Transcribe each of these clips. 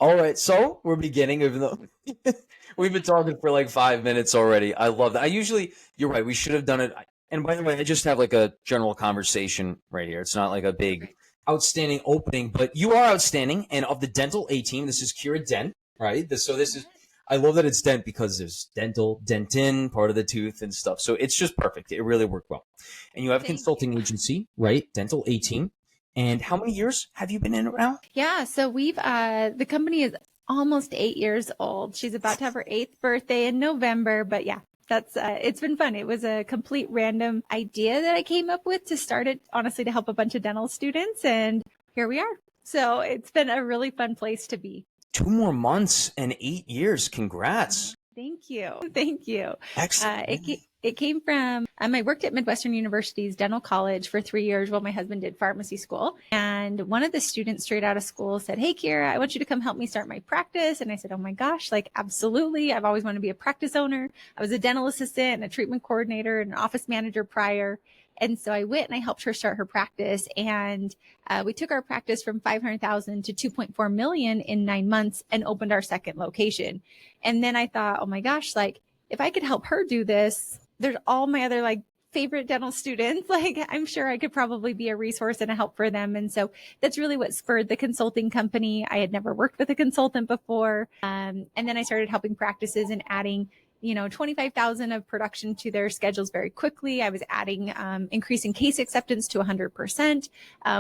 All right, so we're beginning, even though we've been talking for like 5 minutes already. I love that. You're right, we should have done it. And by the way, I just have like a general conversation right here. It's not like a big outstanding opening, but you are outstanding. And of the dental A team, this is Kiera Dent, right? I love that it's dent because there's dental, dentin, part of the tooth and stuff. So it's just perfect. It really worked well. And you have a Thank consulting you. agency, right? Dental A team. And how many years have you been in it now? Yeah, so the company is almost 8 years old. She's about to have her eighth birthday in November, but yeah, it's been fun. It was a complete random idea that I came up with to start it, honestly, to help a bunch of dental students, and here we are. So it's been a really fun place to be. 2 more months and 8 years. Congrats. Thank you. Thank you. Excellent. It came from, I worked at Midwestern University's dental college for 3 years while my husband did pharmacy school. And one of the students straight out of school said, "Hey, Kiera, I want you to come help me start my practice." And I said, "Oh my gosh, like absolutely. I've always wanted to be a practice owner. I was a dental assistant and a treatment coordinator and an office manager prior." And so I went and I helped her start her practice. And we took our practice from 500,000 to 2.4 million in 9 months and opened our second location. And then I thought, oh my gosh, like if I could help her do this, there's all my other like favorite dental students. Like I'm sure I could probably be a resource and a help for them. And so that's really what spurred the consulting company. I had never worked with a consultant before. And then I started helping practices and adding 25,000 of production to their schedules very quickly. I was adding, increasing case acceptance to 100%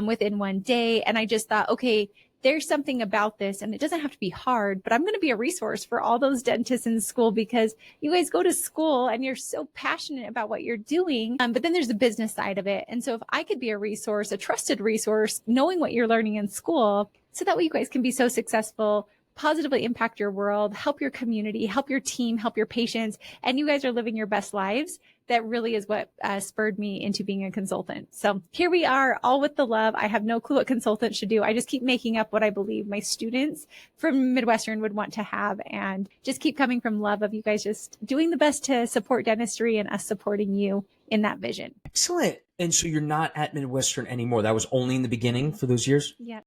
within one day. And I just thought, okay, there's something about this and it doesn't have to be hard, but I'm going to be a resource for all those dentists in school because you guys go to school and you're so passionate about what you're doing. But then there's the business side of it. And so if I could be a resource, a trusted resource, knowing what you're learning in school, so that way you guys can be so successful, positively impact your world, help your community, help your team, help your patients, and you guys are living your best lives. That really is what spurred me into being a consultant. So here we are, all with the love. I have no clue what consultants should do. I just keep making up what I believe my students from Midwestern would want to have and just keep coming from love of you guys just doing the best to support dentistry and us supporting you in that vision. Excellent. And so you're not at Midwestern anymore. That was only in the beginning for those years? Yep.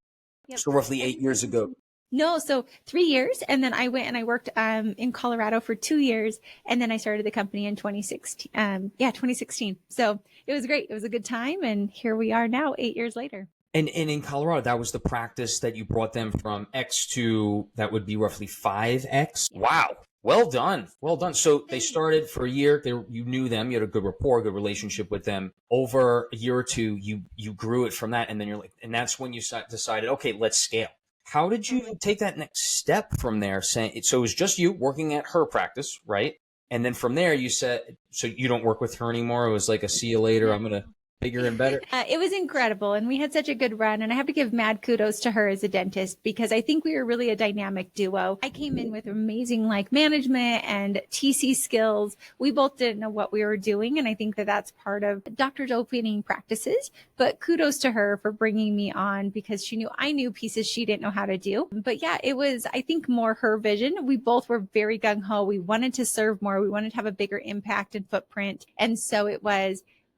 Yep. So roughly 8 years ago. No, so 3 years. And then I went and I worked in Colorado for 2 years. And then I started the company in 2016. 2016. So it was great. It was a good time. And here we are now, 8 years later. And in Colorado, that was the practice that you brought them from X to that would be roughly 5X. Yeah. Wow. Well done. Well done. So they started for a year. You knew them. You had a good rapport, good relationship with them. Over a year or two, you grew it from that. And then and that's when you decided, okay, let's scale. How did you take that next step from there? So it was just you working at her practice, right? And then from there, you said, so you don't work with her anymore. It was like a see you later. I'm going to bigger and better. It was incredible. And we had such a good run. And I have to give mad kudos to her as a dentist because I think we were really a dynamic duo. I came in with amazing like management and TC skills. We both didn't know what we were doing. And I think that that's part of doctors opening practices. But kudos to her for bringing me on because I knew pieces she didn't know how to do. But yeah, it was, I think, more her vision. We both were very gung ho. We wanted to serve more. We wanted to have a bigger impact and footprint. And so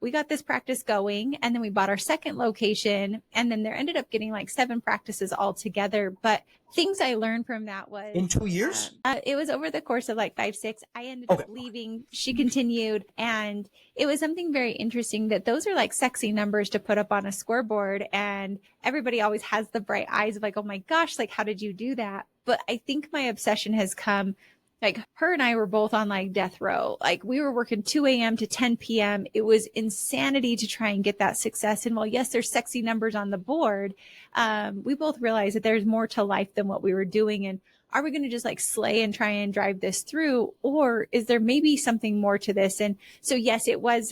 we got this practice going and then we bought our second location and then there ended up getting like 7 practices all together. But things I learned from that was in 2 years, it was over the course of like 5, 6. I ended up leaving. She continued. And it was something very interesting that those are like sexy numbers to put up on a scoreboard. And everybody always has the bright eyes of like, oh my gosh, like, how did you do that? But I think my obsession has come like her and I were both on like death row. Like we were working 2 a.m. to 10 p.m. It was insanity to try and get that success. And while yes, there's sexy numbers on the board, we both realized that there's more to life than what we were doing. And are we going to just like slay and try and drive this through? Or is there maybe something more to this? And so, yes,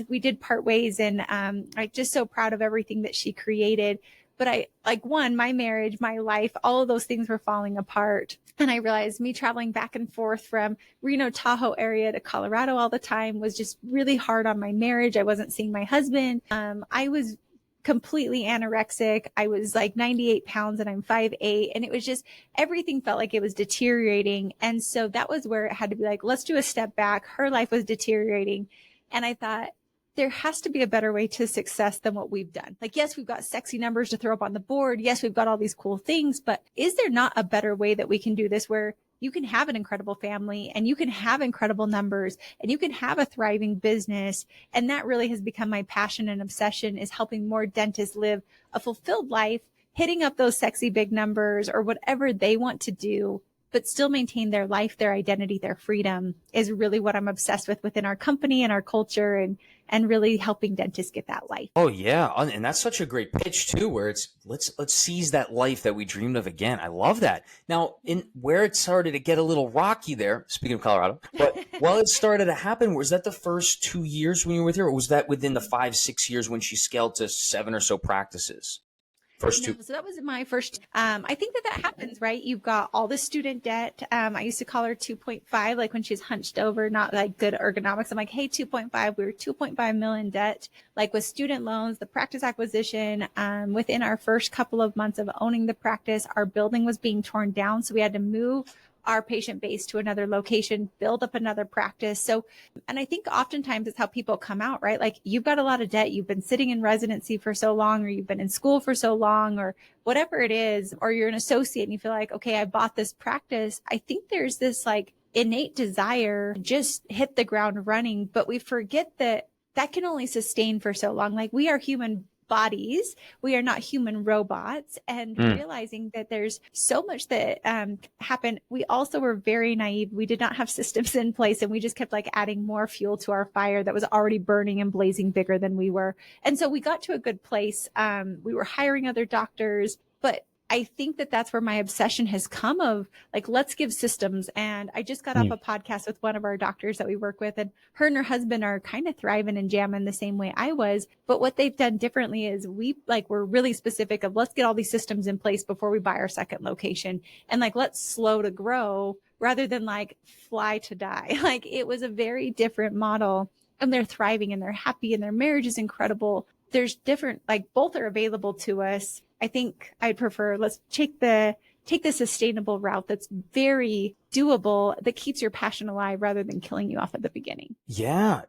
we did part ways and I'm just so proud of everything that she created. But my marriage, my life, all of those things were falling apart. And I realized me traveling back and forth from Reno, Tahoe area to Colorado all the time was just really hard on my marriage. I wasn't seeing my husband. I was completely anorexic. I was like 98 pounds and I'm 5'8". And it was just, everything felt like it was deteriorating. And so that was where it had to be like, let's do a step back. Her life was deteriorating. And I thought, there has to be a better way to success than what we've done. Like, yes, we've got sexy numbers to throw up on the board. Yes, we've got all these cool things, but is there not a better way that we can do this where you can have an incredible family and you can have incredible numbers and you can have a thriving business? And that really has become my passion and obsession, is helping more dentists live a fulfilled life, hitting up those sexy big numbers or whatever they want to do, but still maintain their life, their identity, their freedom, is really what I'm obsessed with within our company and our culture, and really helping dentists get that life. Oh yeah, and that's such a great pitch too, where it's let's seize that life that we dreamed of again. I love that. Now, in where it started to get a little rocky there, speaking of Colorado, but while it started to happen, was that the first 2 years when you were with her, or was that within the 5-6 years when she scaled to 7 or so practices? First two. No, so that was my first. I think that happens, right? You've got all the student debt. I used to call her 2.5, like when she's hunched over, not like good ergonomics. I'm like, hey, 2.5, we were 2.5 million debt, like with student loans, the practice acquisition. Within our first couple of months of owning the practice, our building was being torn down. So we had to move our patient base to another location, build up another practice. So, and I think oftentimes it's how people come out, right? Like, you've got a lot of debt. You've been sitting in residency for so long, or you've been in school for so long, or whatever it is, or you're an associate and you feel like, okay, I bought this practice. I think there's this like innate desire to just hit the ground running, but we forget that that can only sustain for so long. Like, we are human bodies. We are not human robots, and realizing that there's so much that happened. We also were very naive. We did not have systems in place, and we just kept like adding more fuel to our fire that was already burning and blazing bigger than we were. And so we got to a good place. We were hiring other doctors, but I think that that's where my obsession has come of like, let's give systems. And I just got off a podcast with one of our doctors that we work with, and her and her husband are kind of thriving and jamming the same way I was. But what they've done differently is we're really specific of, let's get all these systems in place before we buy our second location. And like, let's slow to grow rather than like fly to die. Like, it was a very different model, and they're thriving and they're happy and their marriage is incredible. There's different, like, both are available to us. I think I'd prefer, let's take the sustainable route that's very doable, that keeps your passion alive rather than killing you off at the beginning. Yeah.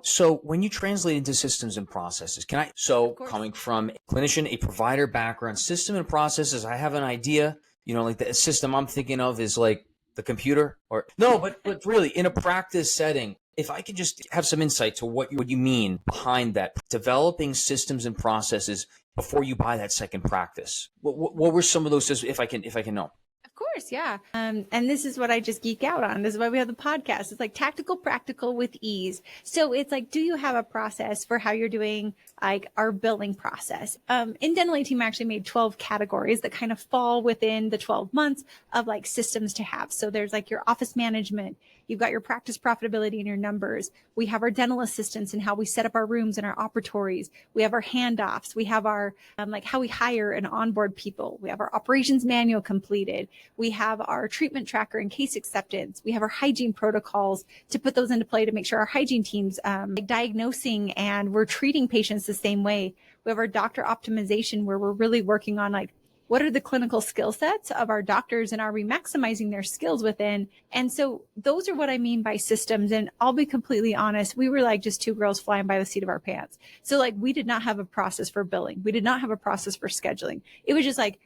So when you translate into systems and processes, coming from a clinician, a provider background, system and processes, I have an idea, like the system I'm thinking of is like the computer, or no, but really in a practice setting, if I could just have some insight to what you mean behind that, developing systems and processes before you buy that second practice. What were some of those systems, if I can know? Of course, yeah. And this is what I just geek out on. This is why we have the podcast. It's like tactical, practical with ease. So it's like, do you have a process for how you're doing like our billing process? In Dental 18, I actually made 12 categories that kind of fall within the 12 months of like systems to have. So there's like your office management. You've got your practice profitability and your numbers. We have our dental assistants and how we set up our rooms and our operatories. We have our handoffs. We have our, like how we hire and onboard people. We have our operations manual completed. We have our treatment tracker and case acceptance. We have our hygiene protocols to put those into play to make sure our hygiene teams, like diagnosing and we're treating patients the same way. We have our doctor optimization, where we're really working on like, what are the clinical skill sets of our doctors, and are we maximizing their skills within? And so those are what I mean by systems. And I'll be completely honest, we were like just two girls flying by the seat of our pants. So like, we did not have a process for billing. We did not have a process for scheduling. It was just like,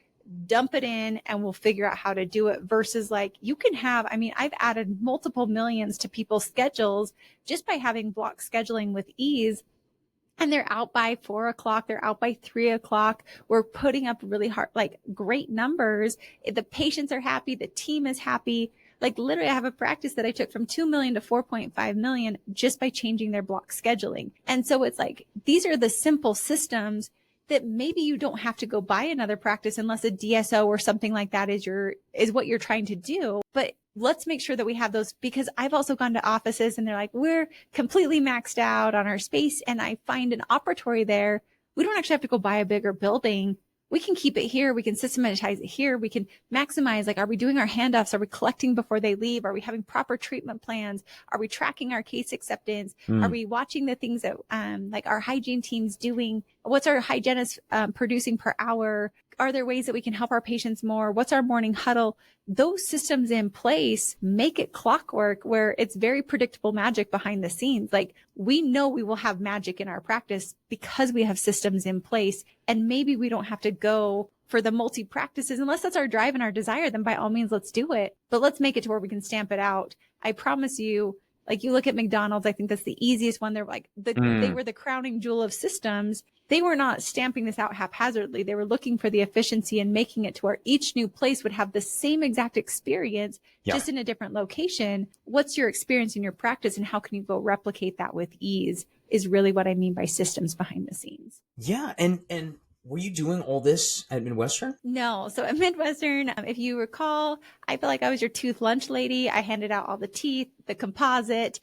dump it in and we'll figure out how to do it, versus like, you can have, I've added multiple millions to people's schedules just by having block scheduling with ease. And they're out by 4 o'clock. They're out by 3 o'clock. We're putting up really hard, like great numbers. The patients are happy. The team is happy. Like, literally, I have a practice that I took from 2 million to 4.5 million just by changing their block scheduling. And so it's like, these are the simple systems that maybe you don't have to go buy another practice unless a DSO or something like that is what you're trying to do. But let's make sure that we have those, because I've also gone to offices and they're like, we're completely maxed out on our space. And I find an operatory there. We don't actually have to go buy a bigger building. We can keep it here. We can systematize it here. We can maximize, like, are we doing our handoffs? Are we collecting before they leave? Are we having proper treatment plans? Are we tracking our case acceptance? Are we watching the things that, like our hygiene team's doing? What's our hygienist producing per hour? Are there ways that we can help our patients more? What's our morning huddle? Those systems in place make it clockwork where it's very predictable magic behind the scenes. Like we know we will have magic in our practice because we have systems in place, and maybe we don't have to go for the multi practices unless that's our drive and our desire. Then by all means, let's do it, but let's make it to where we can stamp it out. I promise you, like you look at McDonald's, I think that's the easiest one. They're like they were the crowning jewel of systems. They were not stamping this out haphazardly. They were looking for the efficiency and making it to where each new place would have the same exact experience, just in a different location. What's your experience in your practice and how can you go replicate that with ease is really what I mean by systems behind the scenes. Yeah. And were you doing all this at Midwestern? No. So at Midwestern, if you recall, I feel like I was your tooth lunch lady. I handed out all the teeth, the composite,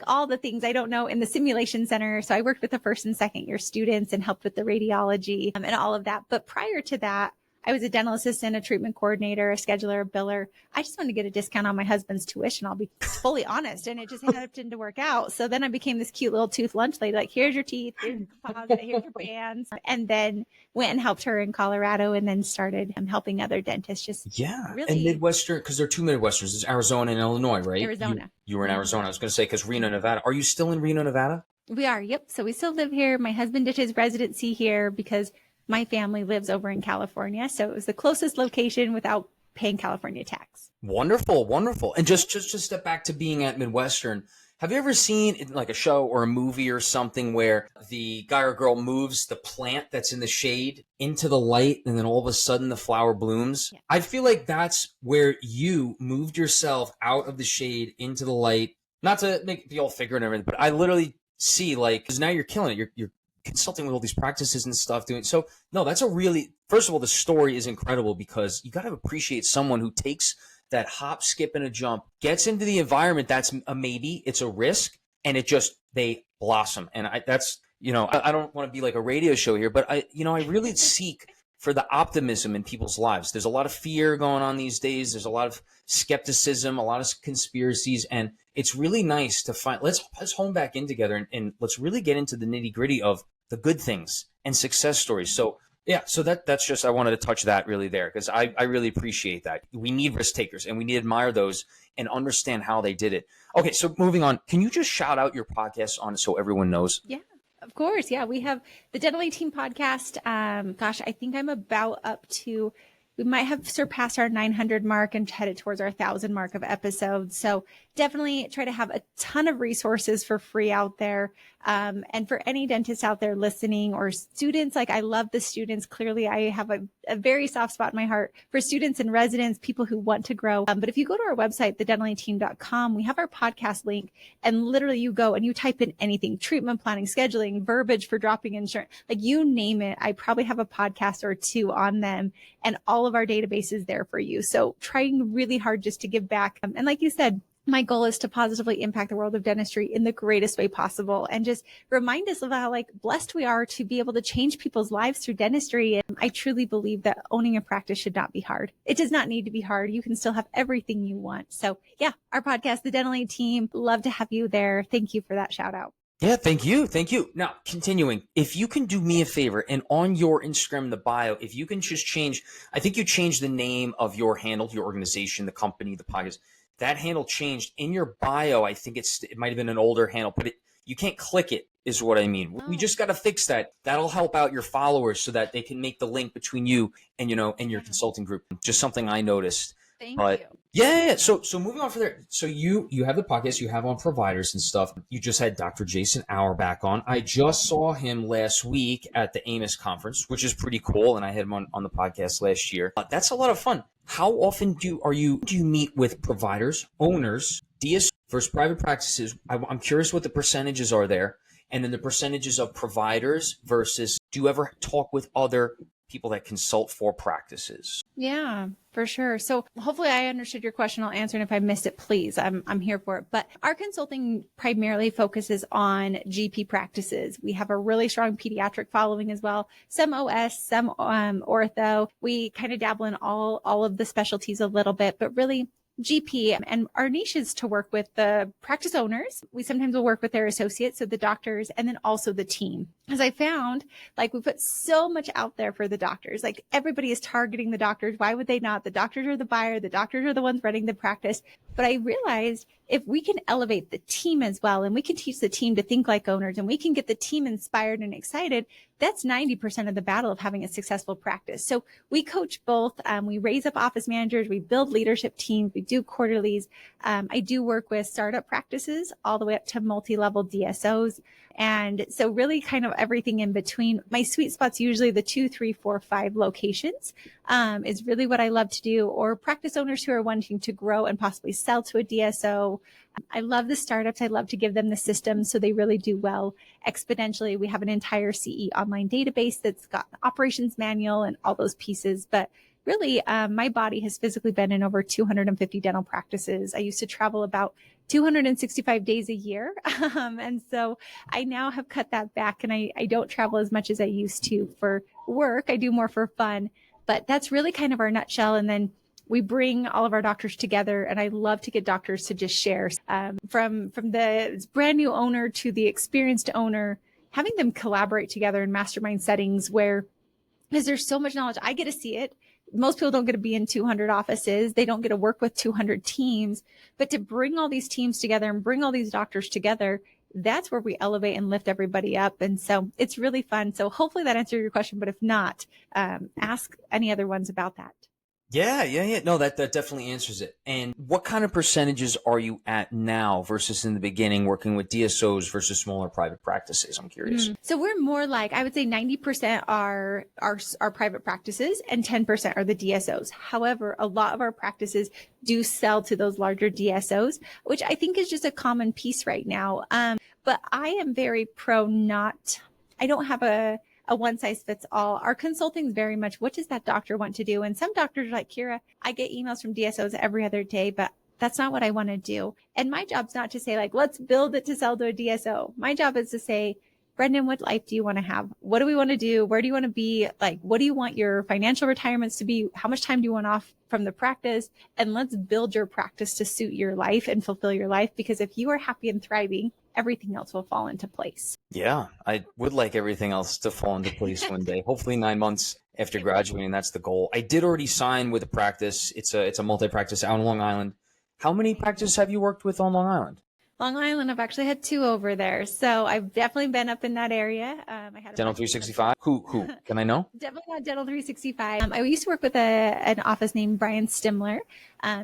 all the things I don't know in the simulation center. So I worked with the first and second year students and helped with the radiology and all of that. But prior to that, I was a dental assistant, a treatment coordinator, a scheduler, a biller. I just wanted to get a discount on my husband's tuition. I'll be fully honest. And it just happened to work out. So then I became this cute little tooth lunch lady. Like, here's your teeth, here's your composite, here's your bands. And then went and helped her in Colorado and then started helping other dentists. Really. And Midwestern, because there are two Midwesterns. There's Arizona and Illinois, right? Arizona. You were in Arizona. I was going to say, because Reno, Nevada. Are you still in Reno, Nevada? We are. Yep. So we still live here. My husband did his residency here because my family lives over in California. So it was the closest location without paying California tax. Wonderful, wonderful. And just step back to being at Midwestern. Have you ever seen like a show or a movie or something where the guy or girl moves the plant that's in the shade into the light and then all of a sudden the flower blooms? Yeah. I feel like that's where you moved yourself out of the shade into the light. Not to make it be all figurative and everything, but I literally see because now you're killing it. You're consulting with all these practices and stuff doing. So no, that's first of all, the story is incredible because you got to appreciate someone who takes that hop, skip, and a jump, gets into the environment. That's a maybe, it's a risk, and they blossom. And I don't want to be like a radio show here, but I really seek for the optimism in people's lives. There's a lot of fear going on these days. There's a lot of skepticism, a lot of conspiracies, and it's really nice to find, let's hone back in together and let's really get into the nitty gritty of the good things and success stories. So yeah, so that's just, I wanted to touch that really there because I really appreciate that. We need risk takers and we need to admire those and understand how they did it. Okay, so moving on, can you just shout out your podcast on it so everyone knows? Yeah, of course. Yeah, we have the Dental Team podcast. I think I'm about up to, we might have surpassed our 900 mark and headed towards our 1,000 mark of episodes. So definitely try to have a ton of resources for free out there. And for any dentists out there listening or students, like I love the students. Clearly, I have a very soft spot in my heart for students and residents, people who want to grow. But if you go to our website, thedentalteam.com, we have our podcast link and literally you go and you type in anything, treatment planning, scheduling, verbiage for dropping insurance, like you name it. I probably have a podcast or two on them and all of our database is there for you. So trying really hard just to give back. And like you said, my goal is to positively impact the world of dentistry in the greatest way possible and just remind us of how blessed we are to be able to change people's lives through dentistry. And I truly believe that owning a practice should not be hard. It does not need to be hard. You can still have everything you want. So yeah, our podcast, The Dental Team, love to have you there. Thank you for that shout out. Yeah, thank you. Thank you. Now, continuing, if you can do me a favor and on your Instagram, the bio, if you can just change, I think you changed the name of your handle, your organization, the company, the podcast. That handle changed in your bio. I think it might have been an older handle, but you can't click it is what I mean. We just got to fix that. That'll help out your followers so that they can make the link between you and, and your consulting group. Just something I noticed. Thank you. Yeah. So moving on from there. So you have the podcast, you have on providers and stuff. You just had Dr. Jason Auerbach on. I just saw him last week at the Amos conference, which is pretty cool. And I had him on the podcast last year. That's a lot of fun. How often do you meet with providers, owners, DSOs versus private practices? I'm curious what the percentages are there. And then the percentages of providers versus, do you ever talk with other people that consult for practices? Yeah, for sure. So hopefully I understood your question. I'll answer. And if I missed it, please, I'm here for it. But our consulting primarily focuses on GP practices. We have a really strong pediatric following as well. Some OS, some ortho. We kind of dabble in all of the specialties a little bit, but really GP, and our niche is to work with the practice owners. We sometimes will work with their associates, so the doctors, and then also the team. As I found, like, we put so much out there for the doctors. Like, everybody is targeting the doctors. Why would they not? The doctors are the buyer. The doctors are the ones running the practice. But I realized if we can elevate the team as well, and we can teach the team to think like owners, and we can get the team inspired and excited, that's 90% of the battle of having a successful practice. So we coach both. We raise up office managers. We build leadership teams. We do quarterlies. I do work with startup practices all the way up to multi-level DSOs. And so really kind of everything in between. My sweet spot's usually the 2, 3, 4, 5 locations, is really what I love to do, or practice owners who are wanting to grow and possibly sell to a DSO. I love the startups. I love to give them the systems so they really do well exponentially. We have an entire CE online database that's got the operations manual and all those pieces. But really, my body has physically been in over 250 dental practices. I used to travel about 265 days a year. And so I now have cut that back, and I don't travel as much as I used to for work. I do more for fun, but that's really kind of our nutshell. And then we bring all of our doctors together, and I love to get doctors to just share, from the brand new owner to the experienced owner, having them collaborate together in mastermind settings where, because there's so much knowledge, I get to see it. Most people don't get to be in 200 offices. They don't get to work with 200 teams, but to bring all these teams together and bring all these doctors together, that's where we elevate and lift everybody up. And so it's really fun. So hopefully that answered your question, but if not, ask any other ones about that. Yeah. No, that definitely answers it. And what kind of percentages are you at now versus in the beginning working with DSOs versus smaller private practices? I'm curious. So we're more like, I would say 90% are private practices and 10% are the DSOs. However, a lot of our practices do sell to those larger DSOs, which I think is just a common piece right now. But I am very pro I don't have a one size fits all. Our consulting is very much, what does that doctor want to do? And some doctors are like, Kiera, I get emails from DSOs every other day, but that's not what I want to do. And my job's not to say like, let's build it to sell to a DSO. My job is to say, Brendan, what life do you want to have? What do we want to do? Where do you want to be? Like, what do you want your financial retirements to be? How much time do you want off from the practice? And let's build your practice to suit your life and fulfill your life. Because if you are happy and thriving, everything else will fall into place. Yeah, I would like everything else to fall into place one day. Hopefully 9 months after graduating, that's the goal. I did already sign with a practice. It's a multi-practice out on Long Island. How many practices have you worked with on Long Island? Long Island, I've actually had 2 over there. So I've definitely been up in that area. I had Dental 365? Who? Can I know? Definitely not Dental 365. I used to work with an office named Brian Stimler.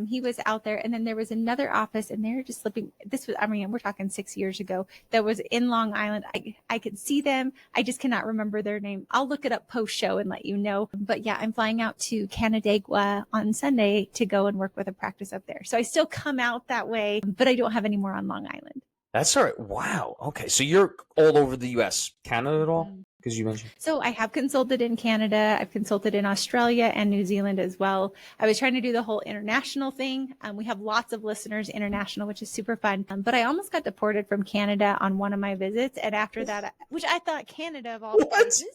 He was out there. And then there was another office, and they were just slipping. We're talking 6 years ago. That was in Long Island. I could see them. I just cannot remember their name. I'll look it up post-show and let you know. But yeah, I'm flying out to Canandaigua on Sunday to go and work with a practice up there. So I still come out that way, but I don't have any more on Long Island. That's all right. Wow. Okay. So you're all over the U.S. Canada at all? Because you mentioned. So I have consulted in Canada. I've consulted in Australia and New Zealand as well. I was trying to do the whole international thing. We have lots of listeners international, which is super fun. But I almost got deported from Canada on one of my visits. And after that, which I thought Canada of all places.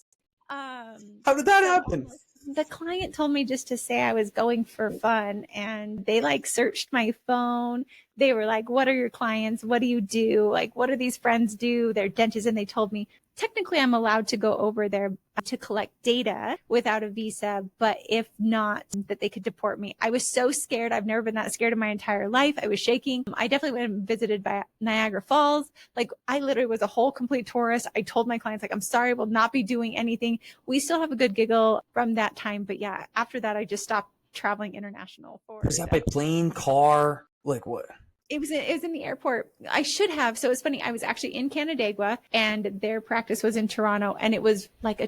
How did that happen? The client told me just to say I was going for fun, and they like searched my phone. They were like, what are your clients? What do you do? Like, what do these friends do? They're dentists. And they told me, technically I'm allowed to go over there to collect data without a visa, but if not, that they could deport me. I was so scared. I've never been that scared in my entire life. I was shaking. I definitely went and visited by Niagara Falls. Like, I literally was a whole complete tourist. I told my clients, like, I'm sorry, I will not be doing anything. We still have a good giggle from that time. But yeah, after that, I just stopped traveling international. Was that by plane, car? Like what? It was in the airport. I should have. So it's funny. I was actually in Canandaigua, and their practice was in Toronto, and it was like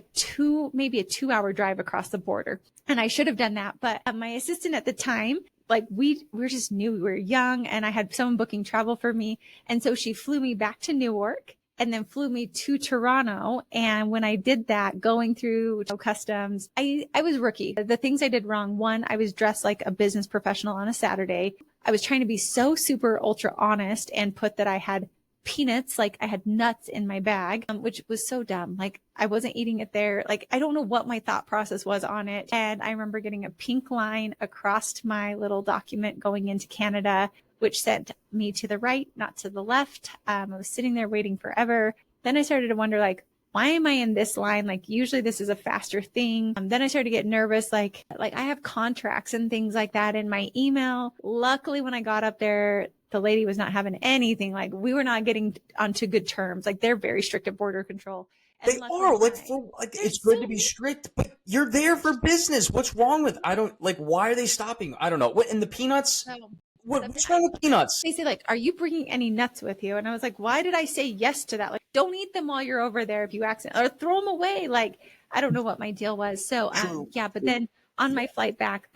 maybe a 2-hour drive across the border. And I should have done that. But my assistant at the time, like we were just new. We were young, and I had someone booking travel for me. And so she flew me back to Newark and then flew me to Toronto. And when I did that, going through customs, I was rookie. The things I did wrong: 1, I was dressed like a business professional on a Saturday. I was trying to be so super ultra honest and put that I had peanuts. Like I had nuts in my bag, which was so dumb. Like I wasn't eating it there. Like I don't know what my thought process was on it. And I remember getting a pink line across my little document going into Canada, which sent me to the right, not to the left. I was sitting there waiting forever. Then I started to wonder, like, why am I in this line? Like usually this is a faster thing. Then I started to get nervous. Like I have contracts and things like that in my email. Luckily, when I got up there, the lady was not having anything. Like we were not getting onto good terms. Like they're very strict at border control. And They are it's good to be strict, but you're there for business. What's wrong with? I don't like. Why are they stopping? I don't know. What in the peanuts? What's wrong with peanuts? They say like, are you bringing any nuts with you? And I was like, why did I say yes to that? Like, don't eat them while you're over there if you accident, or throw them away. Like, I don't know what my deal was. So, yeah, but then on my flight back,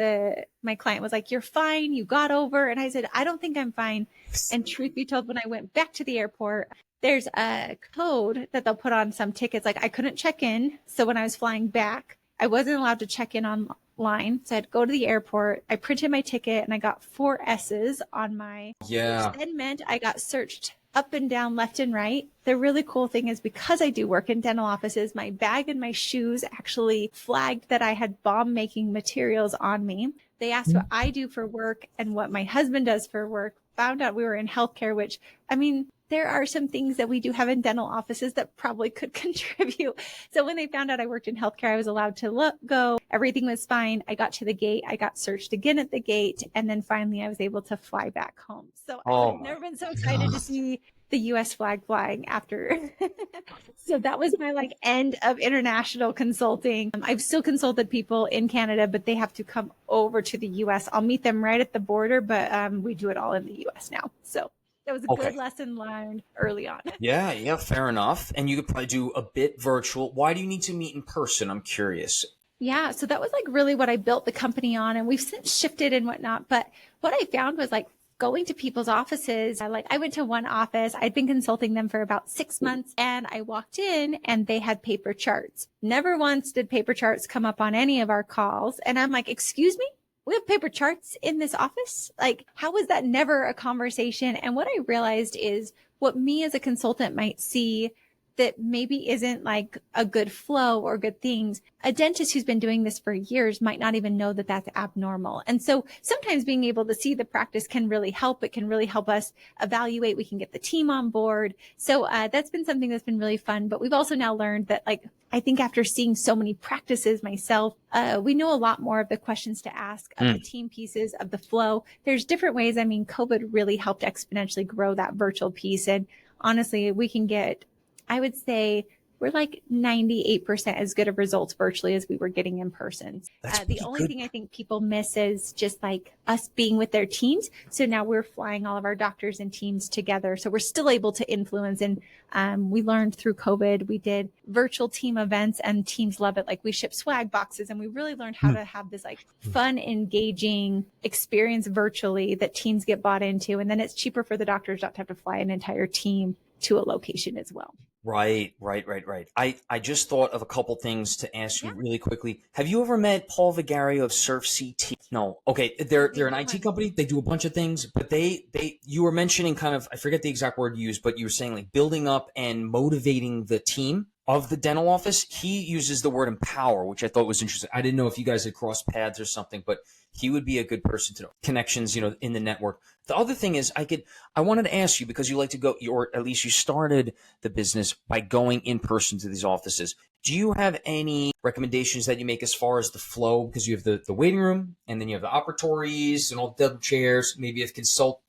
my client was like, you're fine. You got over. And I said, I don't think I'm fine. And truth be told, when I went back to the airport, there's a code that they'll put on some tickets. Like I couldn't check in. So when I was flying back, I wasn't allowed to check in online. So I'd go to the airport. I printed my ticket and I got 4 S's on my, which then meant I got searched up and down, left and right. The really cool thing is because I do work in dental offices, my bag and my shoes actually flagged that I had bomb making materials on me. They asked what I do for work and what my husband does for work, found out we were in healthcare, which, I mean, there are some things that we do have in dental offices that probably could contribute. So when they found out I worked in healthcare, I was allowed to go. Everything was fine. I got to the gate. I got searched again at the gate. And then finally I was able to fly back home. So I've never been so excited to see the US flag flying after. So that was my end of international consulting. I've still consulted people in Canada, but they have to come over to the US. I'll meet them right at the border, but we do it all in the US now. So that was a good lesson learned early on. Yeah, fair enough. And you could probably do a bit virtual. Why do you need to meet in person? I'm curious. Yeah, so that was really what I built the company on, and we've since shifted and whatnot. But what I found was going to people's offices. I went to one office. I'd been consulting them for about 6 months, and I walked in and they had paper charts. Never once did paper charts come up on any of our calls. And I'm like, excuse me? We have paper charts in this office? How was that never a conversation? And what I realized is what me as a consultant might see that maybe isn't a good flow or good things. A dentist who's been doing this for years might not even know that that's abnormal. And so sometimes being able to see the practice can really help. It can really help us evaluate. We can get the team on board. So that's been something that's been really fun. But we've also now learned that I think after seeing so many practices myself, we know a lot more of the questions to ask, of the team pieces, of the flow. There's different ways. I mean, COVID really helped exponentially grow that virtual piece. And honestly, we can get, I would say we're 98% as good of results virtually as we were getting in person. The only thing I think people miss is just us being with their teams. So now we're flying all of our doctors and teams together. So we're still able to influence. And we learned through COVID, we did virtual team events and teams love it. We ship swag boxes and we really learned how to have this fun, engaging experience virtually that teams get bought into. And then it's cheaper for the doctors not to have to fly an entire team to a location as well. Right. I just thought of a couple things to ask you really quickly. Have you ever met Paul Vigario of Surf CT? No. Okay. They're an IT company. They do a bunch of things, but you were mentioning kind of, I forget the exact word you used, but you were saying building up and motivating the team of the dental office. He uses the word empower, which I thought was interesting. I didn't know if you guys had crossed paths or something, but he would be a good person to know. Connections, in the network. The other thing is I wanted to ask you, because you like to go, or at least you started the business by going in person to these offices. Do you have any recommendations that you make as far as the flow? Because you have the waiting room, and then you have the operatories and all the double chairs. Maybe you have consult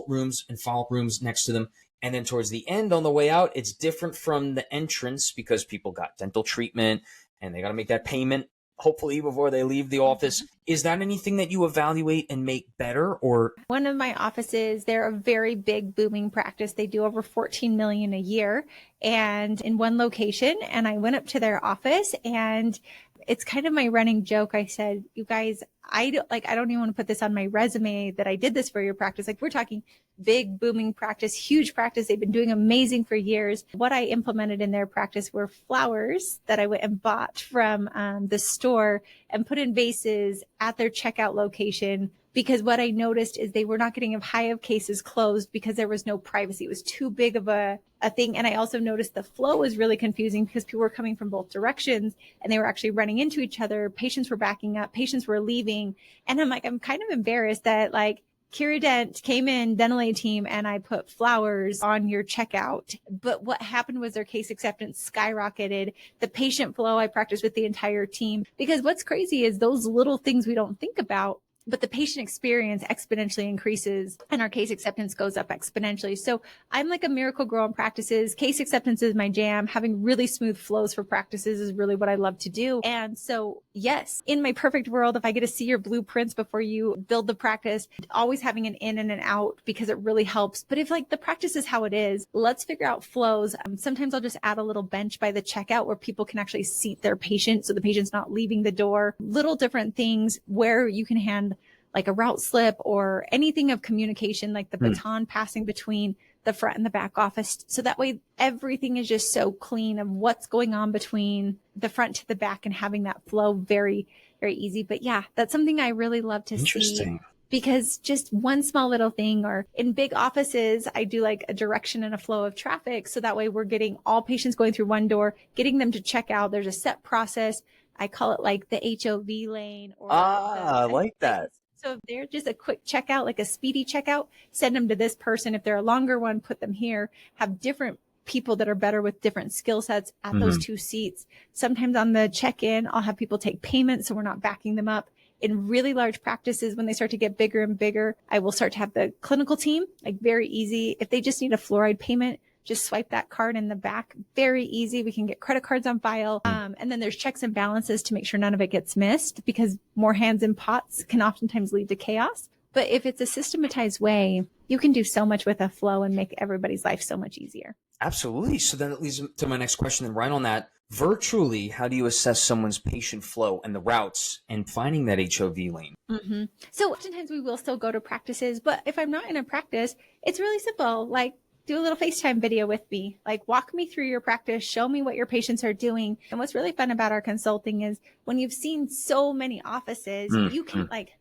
rooms and follow-up rooms next to them. And then towards the end, on the way out, it's different from the entrance because people got dental treatment and they got to make that payment, hopefully, before they leave the office. Is that anything that you evaluate and make better? Or one of my offices, they're a very big booming practice. They do over 14 million a year and in one location. And I went up to their office, and it's kind of my running joke. I said, you guys, I don't even want to put this on my resume that I did this for your practice. Like, we're talking big booming practice, huge practice. They've been doing amazing for years. What I implemented in their practice were flowers that I went and bought from the store and put in vases at their checkout location, because what I noticed is they were not getting a high of cases closed because there was no privacy. It was too big of a thing. And I also noticed the flow was really confusing because people were coming from both directions and they were actually running into each other. Patients were backing up, patients were leaving. And I'm like, I'm kind of embarrassed that like Kiera Dent came in, dental aid team, and I put flowers on your checkout. But what happened was their case acceptance skyrocketed. The patient flow, I practiced with the entire team, because what's crazy is those little things we don't think about, but the patient experience exponentially increases and our case acceptance goes up exponentially. So I'm like a miracle girl in practices. Case acceptance is my jam. Having really smooth flows for practices is really what I love to do. And so, yes, in my perfect world, if I get to see your blueprints before you build the practice, always having an in and an out, because it really helps. But if like the practice is how it is, let's figure out flows. Sometimes I'll just add a little bench by the checkout where people can actually seat their patient, so the patient's not leaving the door. Little different things where you can hand like a route slip or anything of communication, like the baton passing between the front and the back office. So that way everything is just so clean of what's going on between the front to the back, and having that flow very, very easy. But yeah, that's something I really love to see, because just one small little thing, or in big offices, I do like a direction and a flow of traffic. So that way we're getting all patients going through one door, getting them to check out. There's a set process. I call it like the HOV lane. Or I like that. So if they're just a quick checkout, like a speedy checkout, send them to this person. If they're a longer one, put them here. Have different people that are better with different skill sets at those two seats. Sometimes on the check-in, I'll have people take payment so we're not backing them up. In really large practices, when they start to get bigger and bigger, I will start to have the clinical team, like very easy. If they just need a fluoride payment, just swipe that card in the back. Very easy. We can get credit cards on file. And then there's checks and balances to make sure none of it gets missed, because more hands in pots can oftentimes lead to chaos. But if it's a systematized way, you can do so much with a flow and make everybody's life so much easier. Absolutely. So then it leads to my next question. And right on that, virtually, how do you assess someone's patient flow and the routes and finding that HOV lane? So oftentimes we will still go to practices, but if I'm not in a practice, it's really simple. Like, do a little FaceTime video with me, like walk me through your practice, show me what your patients are doing. And what's really fun about our consulting is when you've seen so many offices, you can like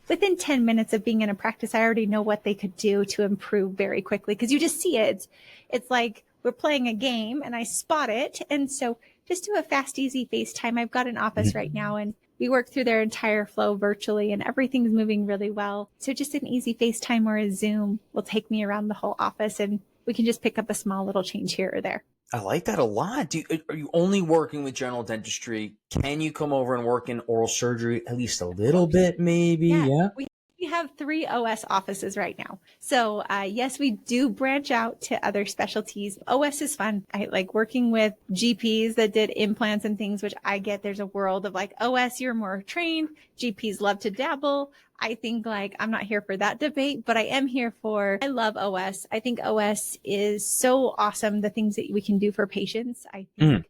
within 10 minutes of being in a practice, I already know what they could do to improve very quickly, because you just see it. It's like we're playing a game and I spot it. And so just do a fast, easy FaceTime. I've got an office right now and we work through their entire flow virtually and everything's moving really well. So just an easy FaceTime or a Zoom will take me around the whole office and we can just pick up a small little change here or there. I like that a lot. Are you only working with general dentistry? Can you come over and work in oral surgery at least a little bit, maybe? Yeah. We have 3 OS offices right now. So yes, we do branch out to other specialties. OS is fun. I like working with GPs that did implants and things, which I get. There's a world of like OS, you're more trained. GPs love to dabble. I think like I'm not here for that debate, but I am here for, I love OS. I think OS is so awesome. The things that we can do for patients. I think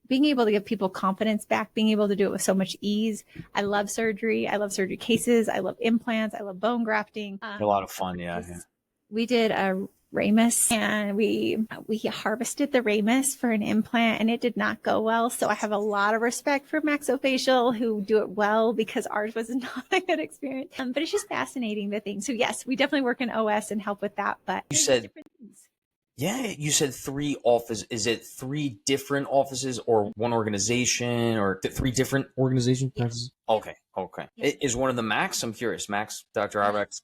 being able to give people confidence back, being able to do it with so much ease. I love surgery. I love surgery cases. I love implants. I love bone grafting. A lot of fun. Yeah. We did a ramus and we harvested the ramus for an implant and it did not go well. So I have a lot of respect for maxillofacial who do it well, because ours was not a good experience. But it's just fascinating, the thing. So yes, we definitely work in OS and help with that. But you said, you said 3 offices. Is it 3 different offices or one organization or 3 different organizations? Yeah. Okay. Yeah. Is one of the Max? I'm curious. Max, Dr. Arbex.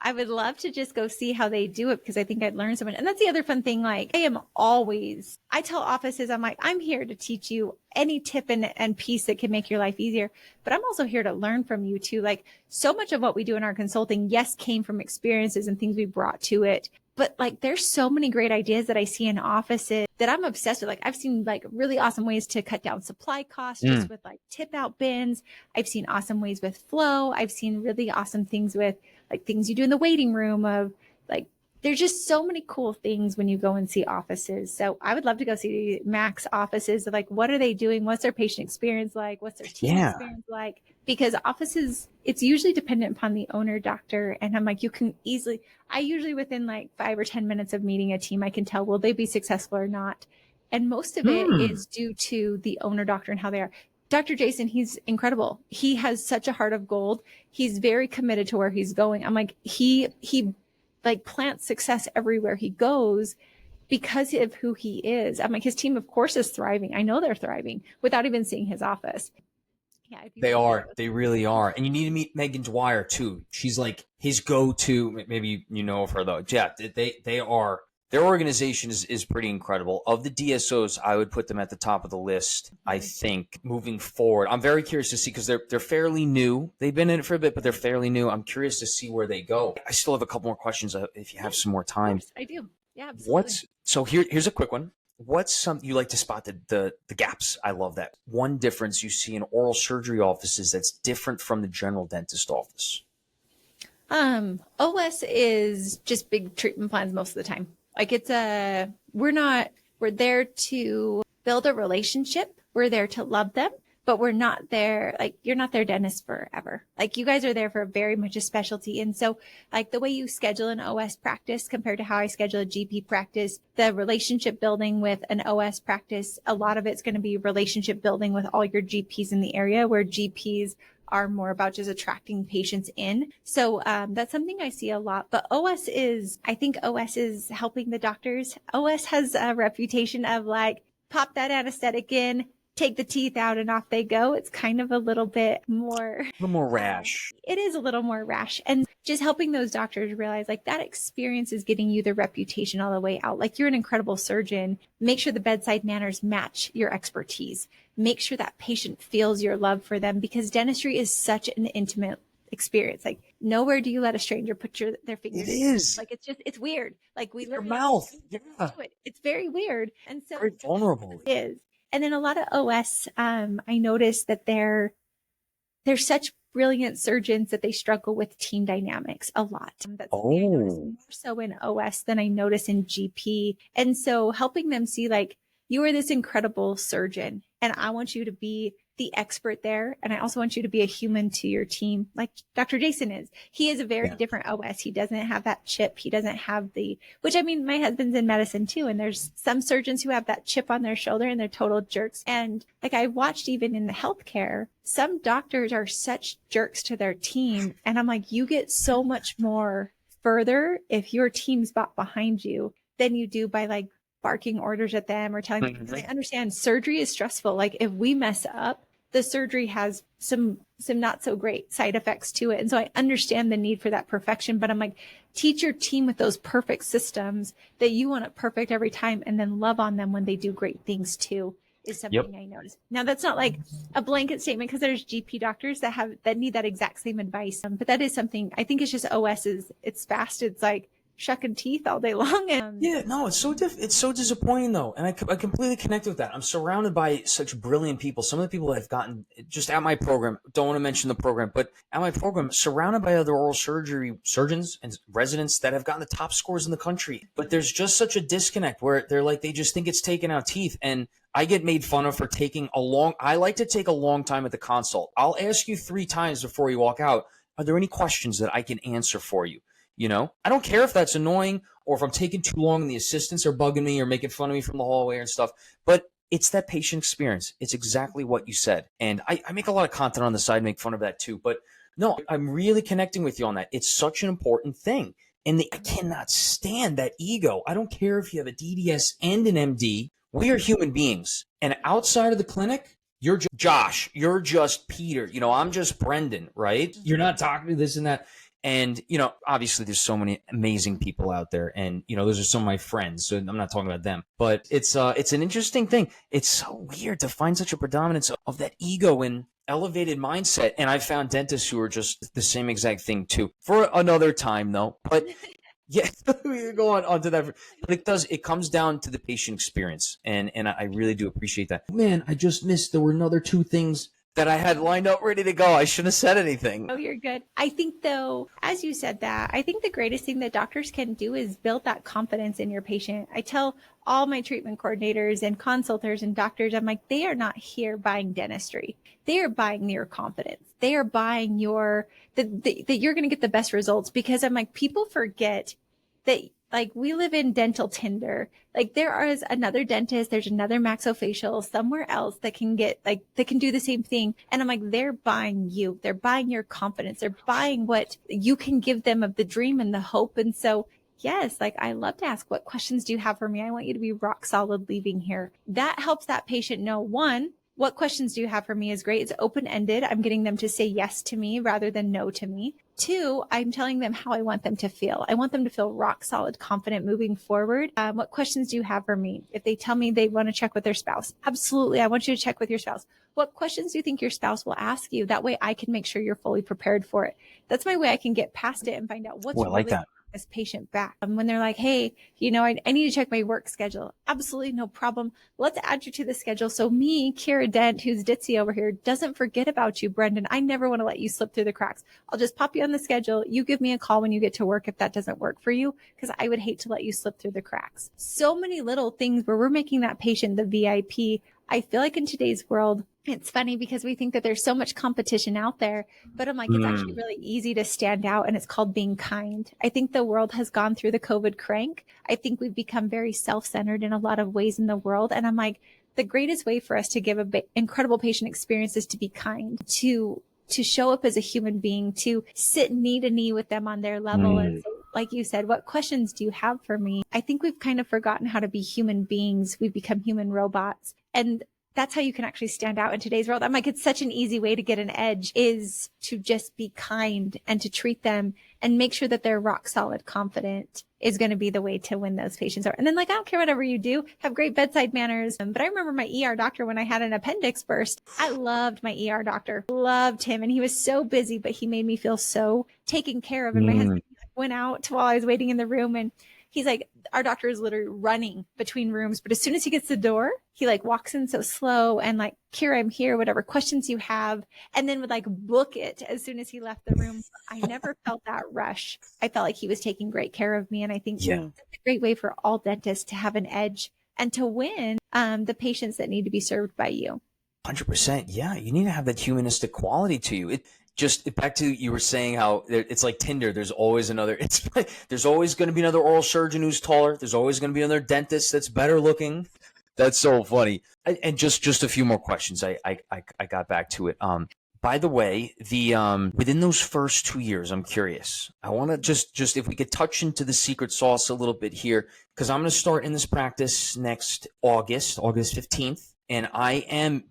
I would love to just go see how they do it, because I think I'd learn so much. And that's the other fun thing. Like I tell offices, I'm like, I'm here to teach you any tip and piece that can make your life easier. But I'm also here to learn from you too. Like so much of what we do in our consulting, yes, came from experiences and things we brought to it. But like, there's so many great ideas that I see in offices that I'm obsessed with. Like I've seen like really awesome ways to cut down supply costs just with like tip out bins. I've seen awesome ways with flow. I've seen really awesome things with like things you do in the waiting room of like there's just so many cool things when you go and see offices. So I would love to go see Mac's offices. Like, what are they doing? What's their patient experience like? What's their team experience like? Because offices, it's usually dependent upon the owner doctor. And I'm like, I usually within like 5 or 10 minutes of meeting a team, I can tell, will they be successful or not? And most of it is due to the owner doctor and how they are. Dr. Jason, he's incredible. He has such a heart of gold. He's very committed to where he's going. I'm like, he like plants success everywhere he goes because of who he is. I'm like, his team, of course, is thriving. I know they're thriving without even seeing his office. Yeah, They are. They really are. And you need to meet Megan Dwyer too. She's like his go-to. Maybe you know of her though. Yeah, they are. Their organization is pretty incredible. Of the DSOs, I would put them at the top of the list. I think moving forward, I'm very curious to see because they're fairly new. They've been in it for a bit, but they're fairly new. I'm curious to see where they go. I still have a couple more questions if you have some more time. I do. Yeah, absolutely. Here's a quick one. What's something you like to spot the gaps? I love that. One difference you see in oral surgery offices that's different from the general dentist office. OS is just big treatment plans most of the time. Like we're there to build a relationship. We're there to love them, but we're not there, like you're not their dentist forever. Like you guys are there for very much a specialty. And so like the way you schedule an OS practice compared to how I schedule a GP practice, the relationship building with an OS practice, a lot of it's going to be relationship building with all your GPs in the area where GPs are more about just attracting patients in. So that's something I see a lot. But I think OS is helping the doctors. OS has a reputation of like, pop that anesthetic in, take the teeth out, and off they go. It's kind of a little bit more... A little more rash. It is a little more rash. And just helping those doctors realize like that experience is getting you the reputation all the way out. Like you're an incredible surgeon. Make sure the bedside manners match your expertise. Make sure that patient feels your love for them because dentistry is such an intimate experience. Like nowhere do you let a stranger put their fingers. It is. Like it's weird. Like we your mouth. Yeah. It's very weird. And so very vulnerable. It is. And then a lot of OS, I noticed that they're such brilliant surgeons that they struggle with team dynamics a lot. That's something I notice more so in OS than I notice in GP. And so helping them see like, you are this incredible surgeon and I want you to be the expert there. And I also want you to be a human to your team like Dr. Jason is. He is a very different OS. He doesn't have that chip. He doesn't have which I mean, my husband's in medicine too. And there's some surgeons who have that chip on their shoulder and they're total jerks. And like I watched even in the healthcare, some doctors are such jerks to their team. And I'm like, you get so much more further if your team's behind you than you do by like barking orders at them or telling them, because I understand surgery is stressful. Like if we mess up, the surgery has some not so great side effects to it. And so I understand the need for that perfection, but I'm like, teach your team with those perfect systems that you want it perfect every time and then love on them when they do great things too is something I noticed. Now that's not like a blanket statement because there's GP doctors that need that exact same advice. But that is something I think it's just it's fast. It's like, shucking teeth all day long. And it's so disappointing though. And I completely connect with that. I'm surrounded by such brilliant people. Some of the people that I've gotten just at my program, don't want to mention the program, but at my program, surrounded by other oral surgery surgeons and residents that have gotten the top scores in the country. But there's just such a disconnect where they're like, they just think it's taking out teeth. And I get made fun of for I like to take a long time at the consult. I'll ask you 3 times before you walk out, are there any questions that I can answer for you? You know, I don't care if that's annoying or if I'm taking too long and the assistants are bugging me or making fun of me from the hallway and stuff, but it's that patient experience. It's exactly what you said. And I make a lot of content on the side, make fun of that too. But no, I'm really connecting with you on that. It's such an important thing. And I cannot stand that ego. I don't care if you have a DDS and an MD. We are human beings. And outside of the clinic, you're Josh. You're just Peter. You know, I'm just Brendan, right? You're not talking to this and that. And, you know, obviously there's so many amazing people out there and, you know, those are some of my friends. So I'm not talking about them, but it's an interesting thing. It's so weird to find such a predominance of that ego and elevated mindset. And I've found dentists who are just the same exact thing too for another time though. But yeah, we can go on to that. But it comes down to the patient experience. And I really do appreciate that. Man, I just missed, there were another 2 things that I had lined up ready to go. I shouldn't have said anything. Oh, you're good. I think, though, as you said that, I think the greatest thing that doctors can do is build that confidence in your patient. I tell all my treatment coordinators and consultants and doctors, I'm like, they are not here buying dentistry. They are buying your confidence. They are buying that you're going to get the best results, because I'm like, people forget that, like, we live in dental Tinder. Like, there is another dentist, there's another maxillofacial somewhere else that can do the same thing. And I'm like, they're buying you. They're buying your confidence. They're buying what you can give them of the dream and the hope. And so, yes, like, I love to ask, what questions do you have for me? I want you to be rock solid leaving here. That helps that patient know, one, what questions do you have for me is great. It's open-ended. I'm getting them to say yes to me rather than no to me. Two, I'm telling them how I want them to feel. I want them to feel rock solid, confident moving forward. What questions do you have for me? If they tell me they want to check with their spouse, absolutely, I want you to check with your spouse. What questions do you think your spouse will ask you? That way I can make sure you're fully prepared for it. That's my way I can get past it and find out what's like really that. this patient back. When they're like, hey, I need to check my work schedule. Absolutely no problem. Let's add you to the schedule. So me, Kiera Dent, who's ditzy over here, doesn't forget about you, Brendan. I never want to let you slip through the cracks. I'll just pop you on the schedule. You give me a call when you get to work if that doesn't work for you, because I would hate to let you slip through the cracks. So many little things where we're making that patient the VIP. I feel like in today's world, it's funny because we think that there's so much competition out there, but I'm like, it's actually really easy to stand out, and it's called being kind. I think the world has gone through the COVID crank. I think we've become very self-centered in a lot of ways in the world. And I'm like, the greatest way for us to give an incredible patient experience is to be kind, to show up as a human being, to sit knee to knee with them on their level. And so, like you said, what questions do you have for me? I think we've kind of forgotten how to be human beings. We've become human robots. And that's how you can actually stand out in today's world. I'm like, it's such an easy way to get an edge, is to just be kind and to treat them and make sure that they're rock solid confident is going to be the way to win those patients over. And then, like, I don't care whatever you do, have great bedside manners. But I remember my ER doctor when I had an appendix burst. I loved my ER doctor, loved him. And he was so busy, but he made me feel so taken care of. And my husband went out while I was waiting in the room, and he's like, our doctor is literally running between rooms, but as soon as he gets to the door, he like walks in so slow and like, Kiera, I'm here, whatever questions you have. And then would like book it as soon as he left the room. I never felt that rush. I felt like he was taking great care of me. And I think that's a great way for all dentists to have an edge and to win the patients that need to be served by you. 100%. Yeah. You need to have that humanistic quality to you. Just back to, you were saying how it's like Tinder. There's always there's always going to be another oral surgeon who's taller. There's always going to be another dentist that's better looking. That's so funny. And just a few more questions. I got back to it. By the way, within those first 2 years, I'm curious. I want to just if we could touch into the secret sauce a little bit here, because I'm going to start in this practice next August 15th, and I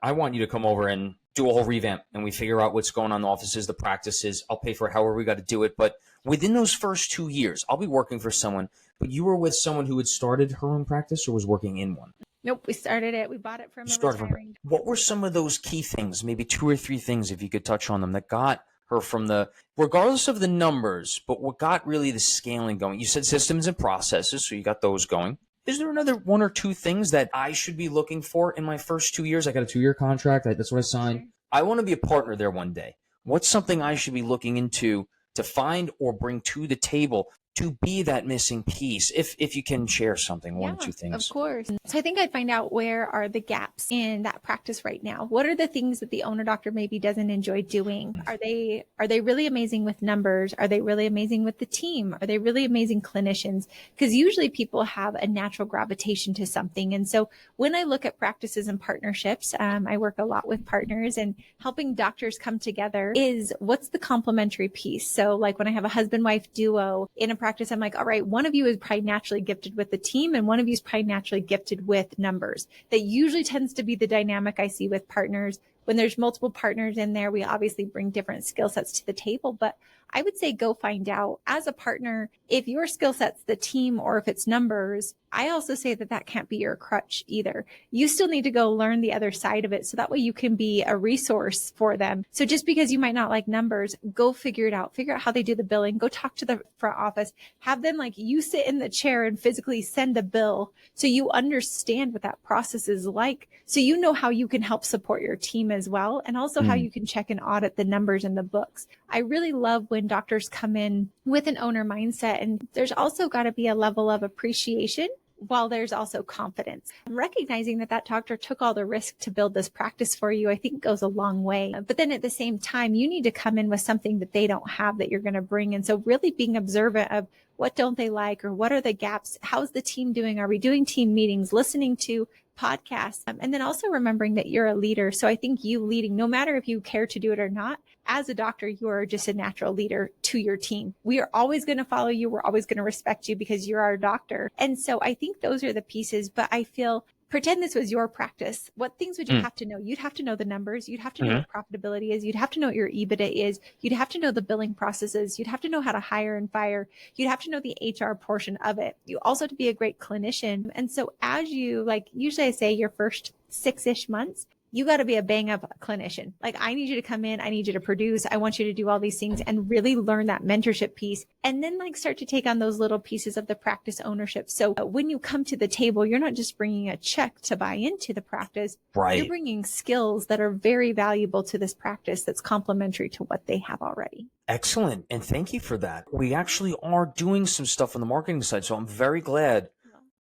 want you to come over and do a whole revamp, and we figure out what's going on in the offices, the practices. I'll pay for however we got to do it. But within those first 2 years, I'll be working for someone. But you were with someone who had started her own practice or was working in one? Nope, we started it. We bought it from a retiring. What were some of those key things, maybe 2 or 3 things, if you could touch on them, that got her from regardless of the numbers, but what got really the scaling going? You said systems and processes, so you got those going. Is there another 1 or 2 things that I should be looking for in my first 2 years? I got a 2-year contract. That's what I signed. I want to be a partner there one day. What's something I should be looking into to find or bring to the table to be that missing piece, if you can share something, 1 or 2 things? Of course. So I think I'd find out, where are the gaps in that practice right now? What are the things that the owner doctor maybe doesn't enjoy doing? Are they really amazing with numbers? Are they really amazing with the team? Are they really amazing clinicians? Because usually people have a natural gravitation to something. And so when I look at practices and partnerships, I work a lot with partners, and helping doctors come together is, what's the complementary piece? So like when I have a husband-wife duo in a practice, I'm like, all right, one of you is probably naturally gifted with the team, and one of you is probably naturally gifted with numbers. That usually tends to be the dynamic I see with partners. When there's multiple partners in there, we obviously bring different skill sets to the table, but I would say go find out as a partner if your skill set's the team or if it's numbers. I also say that can't be your crutch either. You still need to go learn the other side of it, so that way you can be a resource for them. So just because you might not like numbers, go figure it out. Figure out how they do the billing. Go talk to the front office. Have them, like, you sit in the chair and physically send a bill, so you understand what that process is like, so you know how you can help support your team as well. And also how you can check and audit the numbers in the books. I really love when doctors come in with an owner mindset, and there's also got to be a level of appreciation while there's also confidence. Recognizing that that doctor took all the risk to build this practice for you, I think goes a long way. But then at the same time, you need to come in with something that they don't have that you're going to bring. And so really being observant of what don't they like, or what are the gaps? How's the team doing? Are we doing team meetings, listening to podcasts? And then also remembering that you're a leader. So I think you leading, no matter if you care to do it or not, as a doctor, you are just a natural leader to your team. We are always going to follow you. We're always going to respect you because you're our doctor. And so I think those are the pieces, but I feel, pretend this was your practice. What things would you have to know? You'd have to know the numbers. You'd have to know what profitability is. You'd have to know what your EBITDA is. You'd have to know the billing processes. You'd have to know how to hire and fire. You'd have to know the HR portion of it. You also have to be a great clinician. And so as you, like, usually I say your first 6-ish months, you got to be a bang up clinician. Like, I need you to come in. I need you to produce. I want you to do all these things and really learn that mentorship piece. And then like start to take on those little pieces of the practice ownership. So when you come to the table, you're not just bringing a check to buy into the practice. Right. You're bringing skills that are very valuable to this practice that's complementary to what they have already. Excellent. And thank you for that. We actually are doing some stuff on the marketing side. So I'm very glad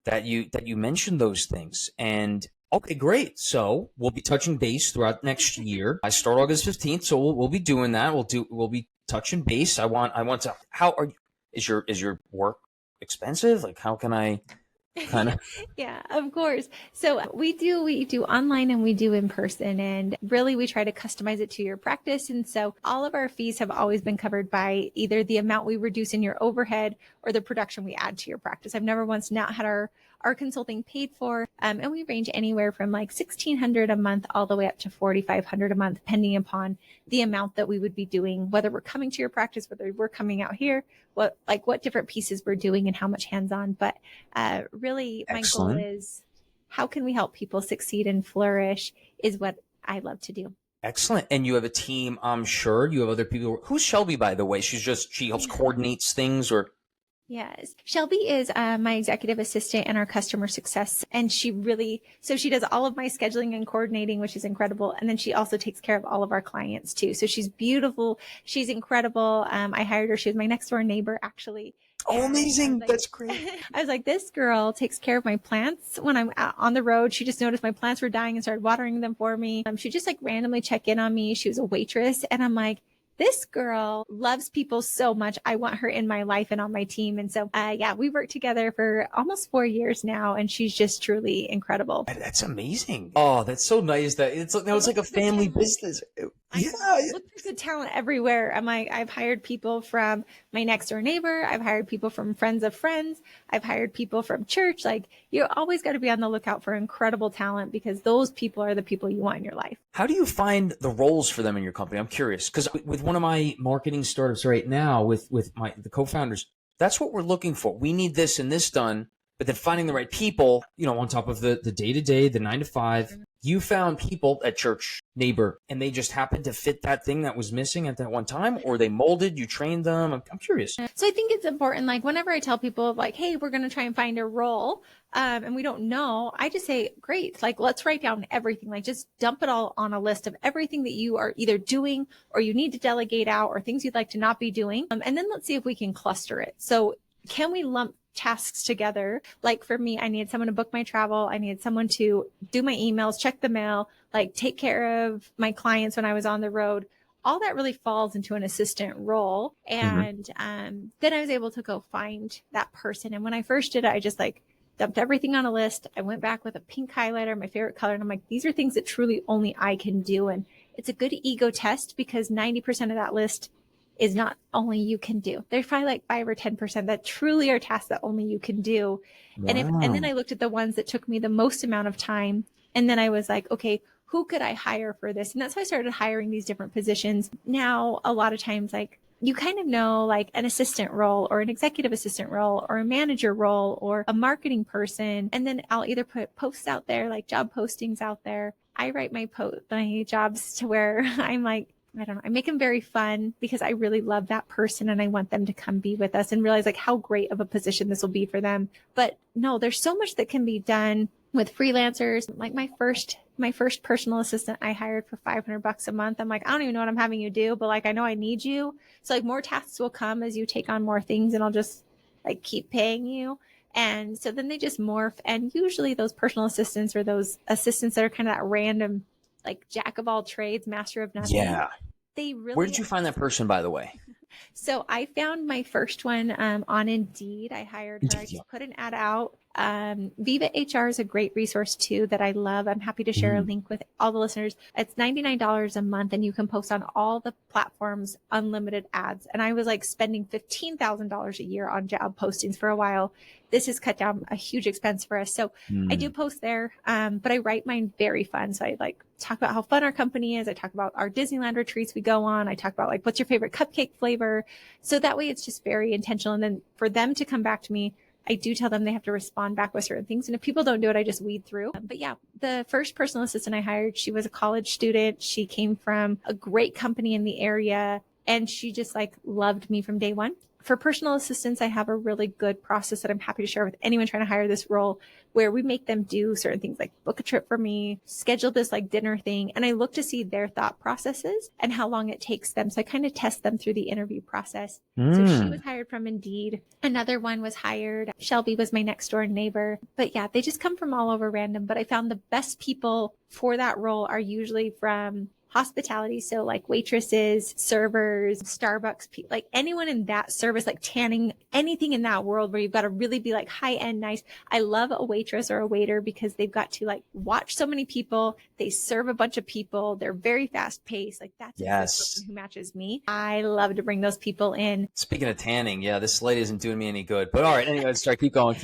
that you mentioned those things. And okay, great. So we'll be touching base throughout next year. I start August 15th, so we'll be doing that. We'll be touching base. I want to. Is your work expensive? Like, how can I kind of? Yeah, of course. So we do online and we do in person, and really we try to customize it to your practice. And so all of our fees have always been covered by either the amount we reduce in your overhead or the production we add to your practice. I've never once not had our consulting paid for. And we range anywhere from like $1,600 a month all the way up to $4,500 a month, depending upon the amount that we would be doing, whether we're coming to your practice, whether we're coming out here, what different pieces we're doing and how much hands-on. But really my goal is, how can we help people succeed and flourish is what I love to do. Excellent. And you have a team, I'm sure. You have other people. Who's Shelby, by the way? She helps coordinates things, or? Yes. Shelby is my executive assistant and our customer success. And she does all of my scheduling and coordinating, which is incredible. And then she also takes care of all of our clients too. So she's beautiful. She's incredible. I hired her. She was my next door neighbor, actually. Oh, amazing. That's great. I was like, this girl takes care of my plants when I'm out on the road. She just noticed my plants were dying and started watering them for me. She just like randomly check in on me. She was a waitress. And I'm like, this girl loves people so much. I want her in my life and on my team. And so, we worked together for almost 4 years now, and she's just truly incredible. That's amazing. Oh, that's so nice that it's like a family business. Look for good talent everywhere. I'm like, I've hired people from my next door neighbor. I've hired people from friends of friends. I've hired people from church. Like, you always got to be on the lookout for incredible talent, because those people are the people you want in your life. How do you find the roles for them in your company? I'm curious, because with one of my marketing startups right now, with the co-founders, that's what we're looking for. We need this and this done, but then finding the right people, on top of the day-to-day, the 9 to 5. You found people at church neighbor, and they just happened to fit that thing that was missing at that one time, or they molded, you trained them. I'm curious. So I think it's important. Like, whenever I tell people like, hey, we're going to try and find a role, and we don't know, I just say, great. Like, let's write down everything. Like, just dump it all on a list of everything that you are either doing or you need to delegate out, or things you'd like to not be doing. And then let's see if we can cluster it. So can we lump tasks together? Like, for me, I needed someone to book my travel. I needed someone to do my emails, check the mail, like take care of my clients when I was on the road. All that really falls into an assistant role. And then I was able to go find that person. And when I first did it, I just like dumped everything on a list. I went back with a pink highlighter, my favorite color. And I'm like, these are things that truly only I can do. And it's a good ego test, because 90% of that list is not only you can do. There's probably like 5 or 10% that truly are tasks that only you can do. Wow. And then I looked at the ones that took me the most amount of time. And then I was like, okay, who could I hire for this? And that's why I started hiring these different positions. Now, a lot of times, like, you kind of know like an assistant role or an executive assistant role or a manager role or a marketing person. And then I'll either put posts out there, like job postings out there. I write my jobs to where I'm like, I don't know, I make them very fun, because I really love that person and I want them to come be with us and realize like how great of a position this will be for them. But no, there's so much that can be done with freelancers. Like, my first My first personal assistant I hired for $500 a month. I'm like, I don't even know what I'm having you do, but like, I know I need you. So like more tasks will come as you take on more things, and I'll just like keep paying you. And so then they just morph. And usually those personal assistants or those assistants that are kind of that random, like jack of all trades, master of nothing. Yeah. They Where really. did you find that person, by the way? So I found my first one on Indeed. I hired her. I Indeed, yeah. just put an ad out. Viva HR is a great resource too that I love. I'm happy to share a link with all the listeners. It's $99 a month, and you can post on all the platforms, unlimited ads. And I was like spending $15,000 a year on job postings for a while. This has cut down a huge expense for us. So I do post there, but I write mine very fun. So I like talk about how fun our company is. I talk about our Disneyland retreats we go on. I talk about like, what's your favorite cupcake flavor? So that way it's just very intentional. And then for them to come back to me, I do tell them they have to respond back with certain things. And if people don't do it, I just weed through. But yeah, the first personal assistant I hired, she was a college student. She came from a great company in the area, and she just like loved me from day one. For personal assistants, I have a really good process that I'm happy to share with anyone trying to hire this role, where we make them do certain things like book a trip for me, schedule this like dinner thing. And I look to see their thought processes and how long it takes them. So I kind of test them through the interview process. So she was hired from Indeed. Another one was hired. Shelby was my next door neighbor. But yeah, they just come from all over random. But I found the best people for that role are usually from hospitality. So like waitresses, servers, Starbucks, like anyone in that service, like tanning, anything in that world where you've got to really be like high end, nice. I love a waitress or a waiter because they've got to like watch so many people. They serve a bunch of people. They're very fast paced. Like that's the person who matches me. I love to bring those people in. Speaking of tanning, yeah, this light isn't doing me any good. But all right, anyway, sorry, keep going.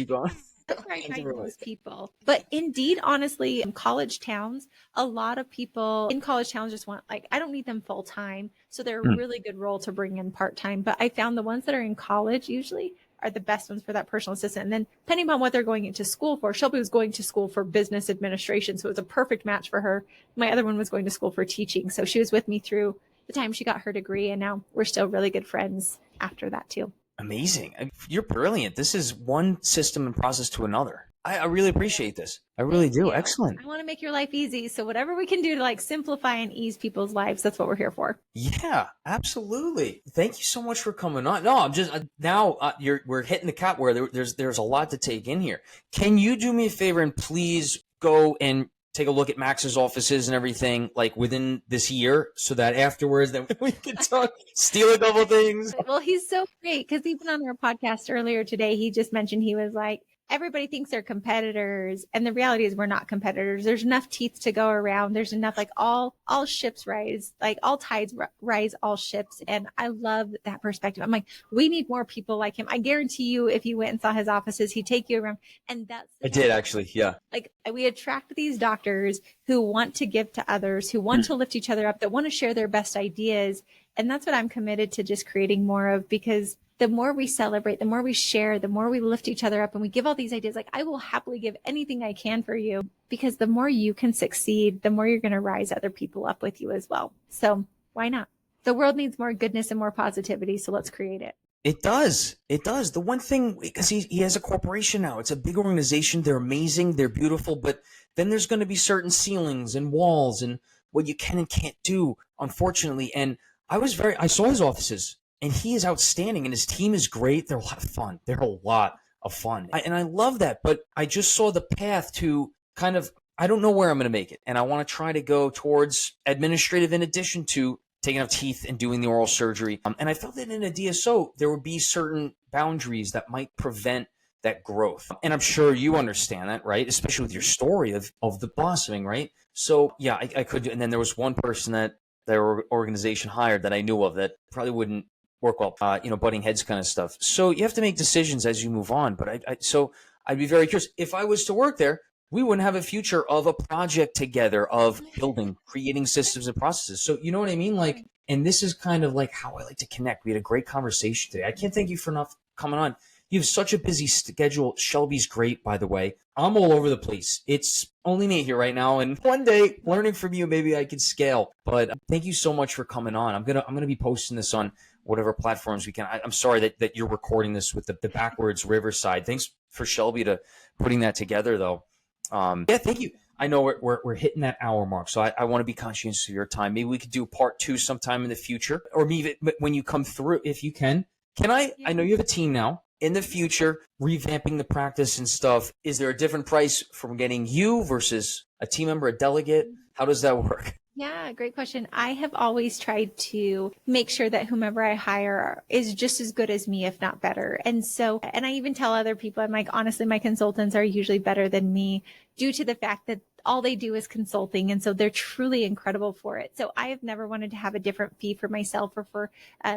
Those people. But Indeed, honestly, in college towns, a lot of people in college towns just want, like, I don't need them full time. So they're a really good role to bring in part time. But I found the ones that are in college usually are the best ones for that personal assistant. And then depending on what they're going into school for, Shelby was going to school for business administration. So it was a perfect match for her. My other one was going to school for teaching. So she was with me through the time she got her degree. And now we're still really good friends after that too. Amazing. You're brilliant. This is one system and process to another. I really appreciate this. I really do. Excellent. I want to make your life easy. So whatever we can do to like simplify and ease people's lives, that's what we're here for. Yeah, absolutely. Thank you so much for coming on. No, I'm just now we're hitting the cap where there's a lot to take in here. Can you do me a favor and please go and take a look at Max's offices and everything like within this year so that afterwards then we can talk, steal a couple things. Well, he's so great because even on our podcast earlier today, he just mentioned he was like, everybody thinks they're competitors. And the reality is we're not competitors. There's enough teeth to go around. There's enough, like all ships rise, like all tides rise, all ships. And I love that perspective. I'm like, we need more people like him. I guarantee you, if you went and saw his offices, he'd take you around. And that's, I did actually. Yeah. Like we attract these doctors who want to give to others, who want to lift each other up, that want to share their best ideas. And that's what I'm committed to just creating more of, because the more we celebrate, the more we share, the more we lift each other up and we give all these ideas. Like I will happily give anything I can for you, because the more you can succeed, the more you're going to rise other people up with you as well. So why not? The world needs more goodness and more positivity. So let's create it. It does. It does. The one thing, because he has a corporation now. It's a big organization. They're amazing. They're beautiful. But then there's going to be certain ceilings and walls and what you can and can't do, unfortunately. And I saw his offices. And he is outstanding, and his team is great. They're a lot of fun. They're a lot of fun. And I love that. But I just saw the path to kind of, I don't know where I'm going to make it. And I want to try to go towards administrative in addition to taking out teeth and doing the oral surgery. And I felt that in a DSO, there would be certain boundaries that might prevent that growth. And I'm sure you understand that, right? Especially with your story of the blossoming, right? So, yeah, I could. And then there was one person that their organization hired that I knew of that probably wouldn't work well, butting heads kind of stuff. So you have to make decisions as you move on. But so I'd be very curious. If I was to work there, we wouldn't have a future of a project together of building, creating systems and processes. So you know what I mean? Like, and this is kind of like how I like to connect. We had a great conversation today. I can't thank you for enough coming on. You have such a busy schedule. Shelby's great, by the way. I'm all over the place. It's only me here right now. And one day, learning from you, maybe I could scale. But thank you so much for coming on. I'm gonna be posting this on whatever platforms we can. I'm sorry that you're recording this with the backwards Riverside. Thanks for Shelby to putting that together, though. Yeah, thank you. I know we're hitting that hour mark, so I want to be conscientious of your time. Maybe we could do part 2 sometime in the future, or maybe when you come through, if you can. Can I? Yeah. I know you have a team now. In the future, revamping the practice and stuff, is there a different price from getting you versus a team member, a delegate? How does that work? Yeah, great question. I have always tried to make sure that whomever I hire is just as good as me, if not better. And so, and I even tell other people, I'm like, honestly, my consultants are usually better than me due to the fact that all they do is consulting. And so they're truly incredible for it. So I have never wanted to have a different fee for myself or for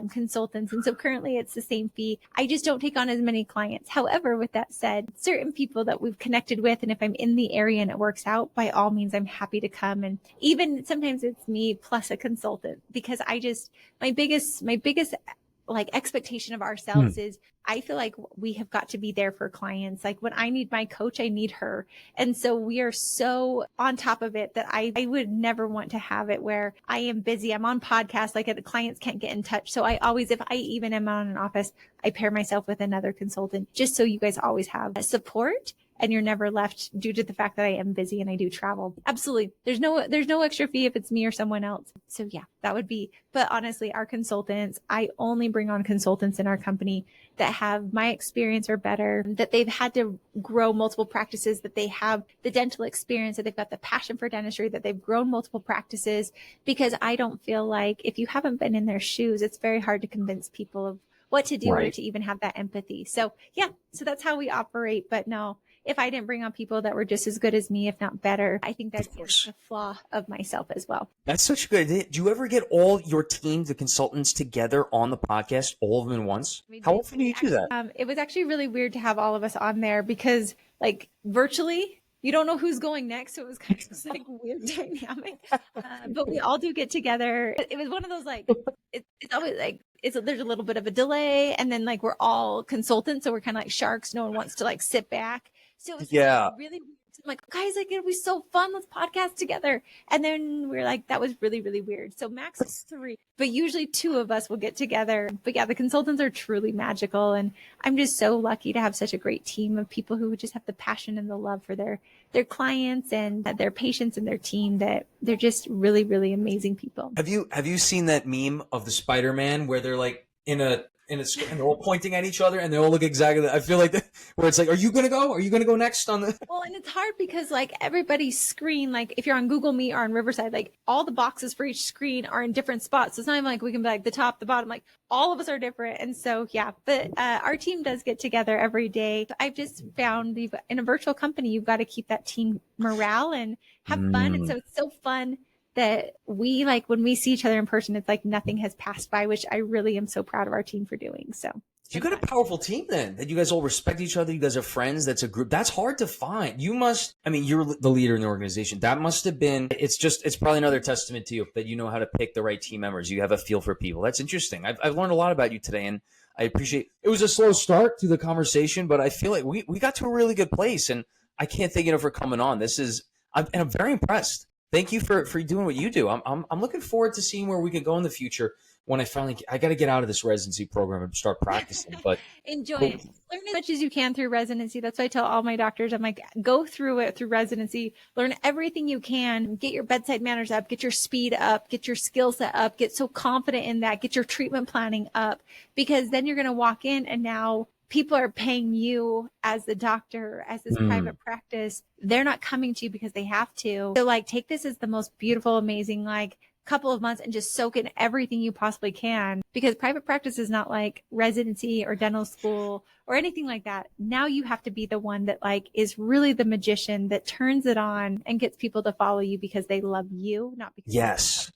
consultants. And so currently it's the same fee. I just don't take on as many clients. However, with that said, certain people that we've connected with, and if I'm in the area and it works out, by all means, I'm happy to come. And even sometimes it's me plus a consultant, because my biggest like expectation of ourselves is I feel like we have got to be there for clients. Like when I need my coach, I need her. And so we are so on top of it that I would never want to have it where I am busy. I'm on podcasts, like the clients can't get in touch. So I always, if I even am on an office, I pair myself with another consultant just so you guys always have support. And you're never left due to the fact that I am busy and I do travel. Absolutely. There's no extra fee if it's me or someone else. So yeah, that would be, but honestly, our consultants, I only bring on consultants in our company that have my experience or better, that they've had to grow multiple practices, that they have the dental experience, that they've got the passion for dentistry, that they've grown multiple practices, because I don't feel like if you haven't been in their shoes, it's very hard to convince people of what to do or to even have that empathy. So yeah, so that's how we operate. But no, if I didn't bring on people that were just as good as me, if not better, I think that's a flaw of myself as well. That's such a good idea. Do you ever get all your team, the consultants, together on the podcast, all of them in once? How often do you do that? It was actually really weird to have all of us on there because, like, virtually, you don't know who's going next. So it was kind of this, like, weird dynamic. But we all do get together. It was one of those, like, it's always like, there's a little bit of a delay. And then, like, we're all consultants. So we're kind of like sharks. No one wants to, like, sit back. So it's really weird. I'm like, guys, like, it'll be so fun. Let's podcast together. And then we're like, that was really, really weird. So max is 3, but usually 2 of us will get together. But yeah, the consultants are truly magical. And I'm just so lucky to have such a great team of people who just have the passion and the love for their clients and their patients and their team, that they're just really, really amazing people. Have you seen that meme of the Spider-Man where they're like in a and they're all pointing at each other and they all look exactly. I feel like where it's like, are you gonna go? Are you gonna go next on the? Well, and it's hard because like everybody's screen, like if you're on Google Meet or on Riverside, like all the boxes for each screen are in different spots. So it's not even like we can be like the top, the bottom, like all of us are different. And so yeah, but our team does get together every day. I've just found in a virtual company, you've got to keep that team morale and have fun. And so it's so fun that we, like, when we see each other in person, it's like nothing has passed by, which I really am so proud of our team for doing. So you got a powerful team then, that you guys all respect each other. You guys are friends. That's a group. That's hard to find. You must, I mean, you're the leader in the organization. That must have been, it's probably another testament to you that you know how to pick the right team members. You have a feel for people. That's interesting. I've learned a lot about you today, and I appreciate it. Was a slow start to the conversation, but I feel like we got to a really good place, and I can't thank you enough for coming on. I'm very impressed. Thank you for doing what you do. I'm looking forward to seeing where we can go in the future when I got to get out of this residency program and start practicing. But enjoy it. Learn as much as you can through residency. That's why I tell all my doctors, I'm like, go through it through residency, learn everything you can, get your bedside manners up, get your speed up, get your skill set up, get so confident in that, get your treatment planning up, because then you're going to walk in and now people are paying you as the doctor, as this private practice. They're not coming to you because they have to. So like, take this as the most beautiful, amazing, like couple of months and just soak in everything you possibly can, because private practice is not like residency or dental school or anything like that. Now you have to be the one that like is really the magician that turns it on and gets people to follow you because they love you, not because yes.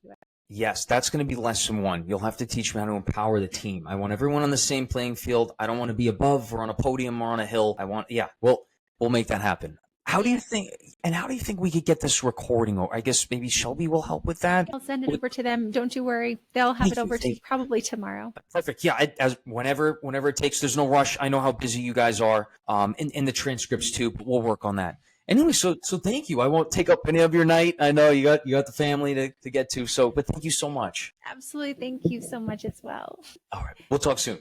Yes, that's going to be lesson 1. You'll have to teach me how to empower the team. I want everyone on the same playing field. I don't want to be above or on a podium or on a hill. We'll make that happen. How do you think we could get this recording? Or I guess maybe Shelby will help with that. I'll send it over to them. Don't you worry. They'll have it over to you probably tomorrow. Perfect. Yeah. As whenever it takes, there's no rush. I know how busy you guys are. In the transcripts too, but we'll work on that. Anyway, so thank you. I won't take up any of your night. I know you got the family to get to. So, but thank you so much. Absolutely. Thank you so much as well. All right. We'll talk soon.